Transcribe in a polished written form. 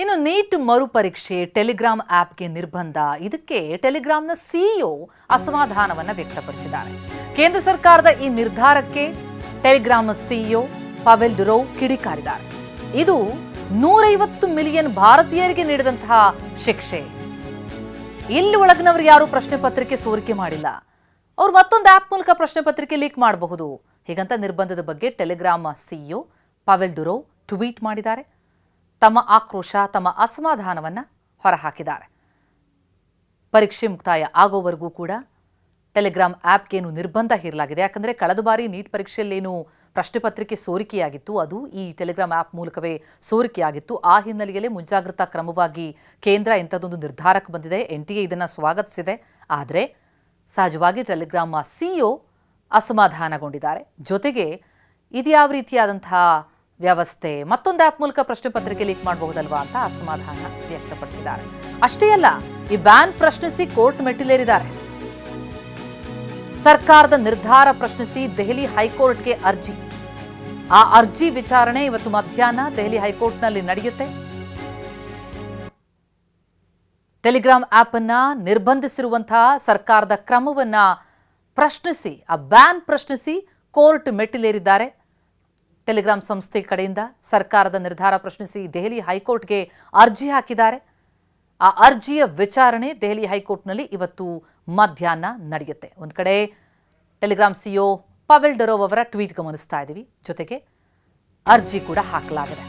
ಇನ್ನು neat ಮರುಪರೀಕ್ಷೆ Telegram ಆಪ್ಗೆ ನಿರ್ಬಂಧ ಇದಕ್ಕೆ ಟೆಲಿಗ್ರಾಮ್ನ ಸಿಇಒ ಅಸಮಾಧಾನವನ್ನು ವ್ಯಕ್ತಪಡಿಸಿದ್ದಾರೆ. ಕೇಂದ್ರ ಸರ್ಕಾರದ ಈ ನಿರ್ಧಾರಕ್ಕೆ ಟೆಲಿಗ್ರಾಮ್ನ ಸಿಇಒ ಪವೆಲ್ ಡುರೊವ್ ಕಿಡಿಕಾರಿದ್ದಾರೆ. ಇದು 150 ಮಿಲಿಯನ್ ಭಾರತೀಯರಿಗೆ ನೀಡಿದಂತಹ ಶಿಕ್ಷೆ. ಇಲ್ಲಿ ಒಳಗಿನವರು ಯಾರು ಪ್ರಶ್ನೆ ಪತ್ರಿಕೆ ಸೋರಿಕೆ ಮಾಡಿಲ್ಲ, ಅವರು ಮತ್ತೊಂದು ಆಪ್ ಮೂಲಕ ಪ್ರಶ್ನೆ ಪತ್ರಿಕೆ ಲೀಕ್ ಮಾಡಬಹುದು. ಹೀಗಂತ ನಿರ್ಬಂಧದ ಬಗ್ಗೆ ಟೆಲಿಗ್ರಾಮ್ ಸಿಇಒ ಪವೆಲ್ ಡುರೊವ್ ಟ್ವೀಟ್ ಮಾಡಿದ್ದಾರೆ. ತಮ್ಮ ಆಕ್ರೋಶ, ತಮ್ಮ ಅಸಮಾಧಾನವನ್ನು ಹೊರಹಾಕಿದ್ದಾರೆ. ಪರೀಕ್ಷೆ ಮುಕ್ತಾಯ ಆಗೋವರೆಗೂ ಕೂಡ ಟೆಲಿಗ್ರಾಮ್ ಆ್ಯಪ್ಗೇನು ನಿರ್ಬಂಧ ಹೇರಲಾಗಿದೆ. ಯಾಕಂದರೆ ಕಳೆದ ಬಾರಿ ನೀಟ್ ಪರೀಕ್ಷೆಯಲ್ಲೇನು ಪ್ರಶ್ನೆ ಪತ್ರಿಕೆ ಸೋರಿಕೆಯಾಗಿತ್ತು, ಅದು ಈ ಟೆಲಿಗ್ರಾಮ್ ಆ್ಯಪ್ ಮೂಲಕವೇ ಸೋರಿಕೆಯಾಗಿತ್ತು. ಆ ಹಿನ್ನೆಲೆಯಲ್ಲಿ ಮುಂಜಾಗ್ರತಾ ಕ್ರಮವಾಗಿ ಕೇಂದ್ರ ಇಂಥದ್ದೊಂದು ನಿರ್ಧಾರಕ್ಕೆ ಬಂದಿದೆ. NTA ಇದನ್ನು ಸ್ವಾಗತಿಸಿದೆ. ಆದರೆ ಸಹಜವಾಗಿ ಟೆಲಿಗ್ರಾಮ್ ಸಿಇಒ ಅಸಮಾಧಾನಗೊಂಡಿದ್ದಾರೆ. ಜೊತೆಗೆ ಇದ್ಯಾವ ರೀತಿಯಾದಂತಹ ವ್ಯವಸ್ಥೆ, ಮತ್ತೊಂದು ಆ್ಯಪ್ ಮೂಲಕ ಪ್ರಶ್ನೆ ಪತ್ರಿಕೆ ಲೀಕ್ ಮಾಡಬಹುದಲ್ವಾ ಅಂತ ಅಸಮಾಧಾನ ವ್ಯಕ್ತಪಡಿಸಿದ್ದಾರೆ. ಅಷ್ಟೇ ಅಲ್ಲ, ಈ ಬ್ಯಾನ್ ಪ್ರಶ್ನಿಸಿ ಕೋರ್ಟ್ ಮೆಟ್ಟಿಲೇರಿದ್ದಾರೆ. ಸರ್ಕಾರದ ನಿರ್ಧಾರ ಪ್ರಶ್ನಿಸಿ ದೆಹಲಿ ಹೈಕೋರ್ಟ್ಗೆ ಅರ್ಜಿ. ಆ ಅರ್ಜಿ ವಿಚಾರಣೆ ಇವತ್ತು ಮಧ್ಯಾಹ್ನ ದೆಹಲಿ ಹೈಕೋರ್ಟ್ನಲ್ಲಿ ನಡೆಯುತ್ತೆ. ಟೆಲಿಗ್ರಾಮ್ ಆಪ್ ಅನ್ನ ನಿರ್ಬಂಧಿಸಿರುವಂತಹ ಸರ್ಕಾರದ ಕ್ರಮವನ್ನ ಪ್ರಶ್ನಿಸಿ, ಆ ಬ್ಯಾನ್ ಪ್ರಶ್ನಿಸಿ ಕೋರ್ಟ್ ಮೆಟ್ಟಿಲೇರಿದ್ದಾರೆ. ಟೆಲಿಗ್ರಾಮ್ ಸಂಸ್ಥೆ ಕಡೆಯಿಂದ ಸರ್ಕಾರದ ನಿರ್ಧಾರ ಪ್ರಶ್ನಿಸಿ ದೆಹಲಿ ಹೈಕೋರ್ಟ್ಗೆ ಅರ್ಜಿ ಹಾಕಿದ್ದಾರೆ. ಆ ಅರ್ಜಿಯ ವಿಚಾರಣೆ ದೆಹಲಿ ಹೈಕೋರ್ಟ್ನಲ್ಲಿ ಇವತ್ತು ಮಧ್ಯಾಹ್ನ ನಡೆಯುತ್ತೆ. ಒಂದು ಕಡೆ ಟೆಲಿಗ್ರಾಮ್ ಸಿಇಒ ಪವೆಲ್ ಡುರೊವ್ ಅವರ ಟ್ವೀಟ್ ಗಮನಿಸ್ತಾ ಇದ್ದೀವಿ, ಜೊತೆಗೆ ಅರ್ಜಿ ಕೂಡ ಹಾಕಲಾಗಿದೆ.